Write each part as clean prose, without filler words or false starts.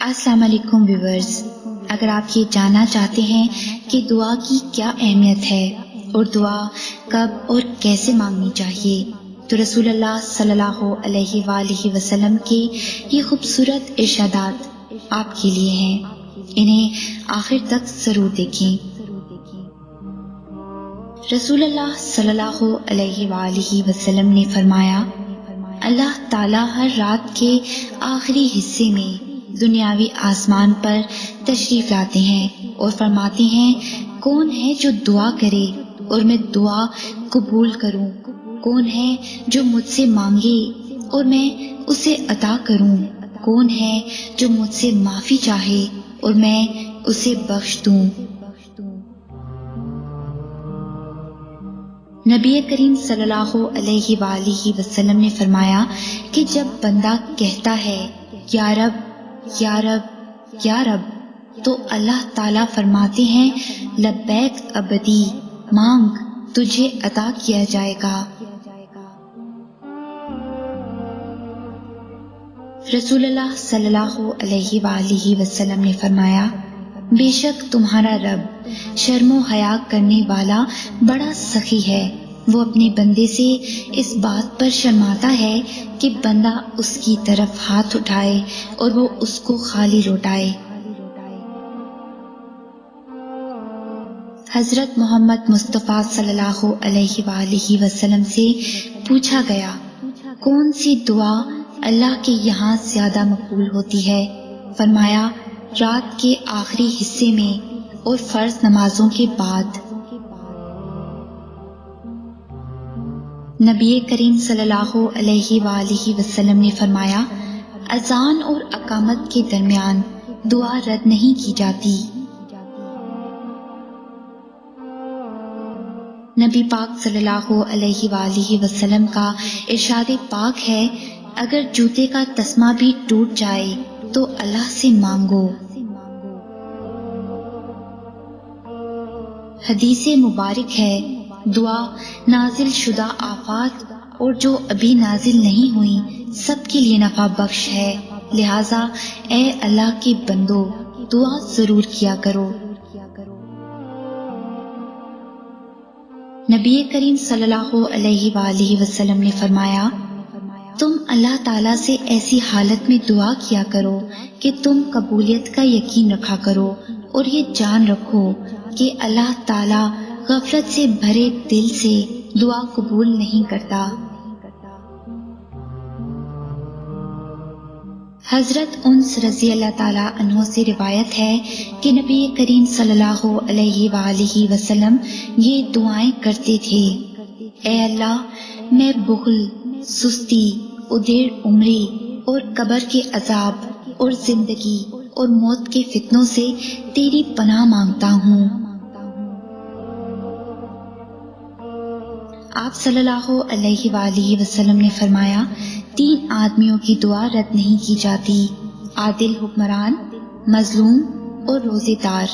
السلام علیکم ویورز، اگر آپ یہ جاننا چاہتے ہیں کہ دعا کی کیا اہمیت ہے اور دعا کب اور کیسے مانگنی چاہیے تو رسول اللہ صلی اللہ علیہ وآلہ وسلم کے یہ خوبصورت ارشادات آپ کے لیے ہیں، انہیں آخر تک ضرور دیکھیں۔ رسول اللہ صلی اللہ علیہ وآلہ وسلم نے فرمایا، اللہ تعالیٰ ہر رات کے آخری حصے میں دنیاوی آسمان پر تشریف لاتے ہیں اور فرماتے ہیں، کون ہے جو دعا کرے اور میں دعا قبول کروں؟ کون ہے جو مجھ سے مانگے اور میں اسے عطا کروں؟ کون ہے جو مجھ سے معافی چاہے اور میں اسے بخش دوں؟ نبی کریم صلی اللہ علیہ وآلہ وسلم نے فرمایا کہ جب بندہ کہتا ہے یا رب یا رب یا رب تو اللہ تعالیٰ فرماتے ہیں، لبیک عبدی، مانگ تجھے عطا کیا جائے گا۔ رسول اللہ صلی اللہ علیہ وآلہ وسلم نے فرمایا، بے شک تمہارا رب شرم و حیا کرنے والا بڑا سخی ہے، وہ اپنے بندے سے اس بات پر شرماتا ہے کہ بندہ اس کی طرف ہاتھ اٹھائے اور وہ اس کو خالی لوٹائے۔ حضرت محمد مصطفیٰ صلی اللہ علیہ وآلہ وسلم سے پوچھا گیا، کون سی دعا اللہ کے یہاں زیادہ مقبول ہوتی ہے؟ فرمایا، رات کے آخری حصے میں اور فرض نمازوں کے بعد۔ نبی کریم صلی اللہ علیہ وآلہ وسلم نے فرمایا، اذان اور اقامت کے درمیان دعا رد نہیں کی جاتی۔ نبی پاک صلی اللہ علیہ وآلہ وسلم کا ارشاد پاک ہے، اگر جوتے کا تسمہ بھی ٹوٹ جائے تو اللہ سے مانگو۔ حدیث مبارک ہے، دعا نازل شدہ آفات اور جو ابھی نازل نہیں ہوئی سب کے لیے نفع بخش ہے، لہٰذا اے اللہ کے بندو دعا ضرور کیا کرو۔ نبی کریم صلی اللہ علیہ وآلہ وسلم نے فرمایا، تم اللہ تعالیٰ سے ایسی حالت میں دعا کیا کرو کہ تم قبولیت کا یقین رکھا کرو اور یہ جان رکھو کہ اللہ تعالیٰ غفلت سے بھرے دل سے دعا قبول نہیں کرتا۔ حضرت انس رضی اللہ تعالیٰ عنہ سے روایت ہے کہ نبی کریم صلی اللہ علیہ وآلہ وسلم یہ دعائیں کرتے تھے، اے اللہ، میں بخل، سستی، ادھیڑ عمری اور قبر کے عذاب اور زندگی اور موت کے فتنوں سے تیری پناہ مانگتا ہوں۔ آپ صلی اللہ علیہ وآلہ وسلم نے فرمایا، 3 آدمیوں کی دعا رد نہیں کی جاتی، عادل حکمران، مظلوم اور روزے دار۔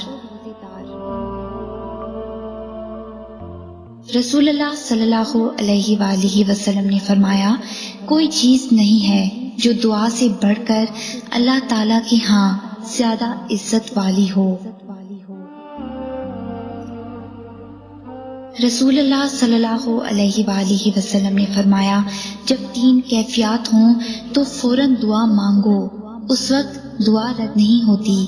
رسول اللہ صلی اللہ علیہ وآلہ وسلم نے فرمایا، کوئی چیز نہیں ہے جو دعا سے بڑھ کر اللہ تعالیٰ کے ہاں زیادہ عزت والی ہو۔ رسول اللہ صلی اللہ علیہ وآلہ وسلم نے فرمایا، جب 3 کیفیات ہوں تو فوراً دعا مانگو، اس وقت دعا رد نہیں ہوتی۔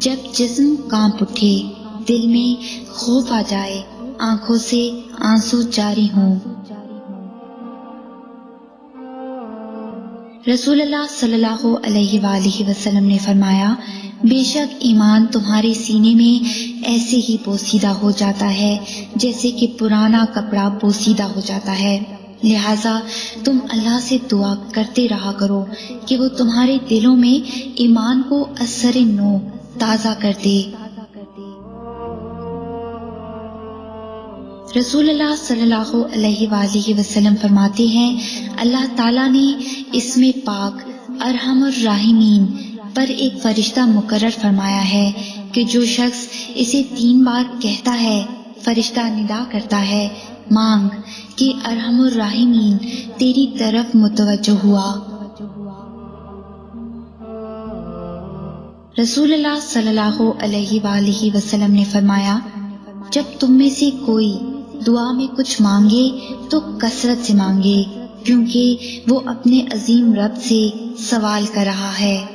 جب جسم کانپ اٹھے، دل میں خوف آ جائے، آنکھوں سے آنسو جاری ہوں۔ رسول اللہ صلی اللہ علیہ وآلہ وسلم نے فرمایا، بے شک ایمان تمہارے سینے میں ایسے ہی پوسیدہ ہو جاتا ہے جیسے کہ پرانا کپڑا پوسیدہ ہو جاتا ہے، لہٰذا تم اللہ سے دعا کرتے رہا کرو کہ وہ تمہارے دلوں میں ایمان کو اثر نو تازہ کر دے۔ رسول اللہ صلی اللہ علیہ وآلہ وسلم فرماتے ہیں، اللہ تعالیٰ نے اسم پاک ارحم الراحمین پر ایک فرشتہ مقرر فرمایا ہے کہ جو شخص اسے 3 بار کہتا ہے، فرشتہ ندا کرتا ہے، مانگ کہ ارحم الراحمین تیری طرف متوجہ ہوا۔ رسول اللہ صلی اللہ علیہ وآلہ وسلم نے فرمایا، جب تم میں سے کوئی دعا میں کچھ مانگے تو کثرت سے مانگے، کیونکہ وہ اپنے عظیم رب سے سوال کر رہا ہے۔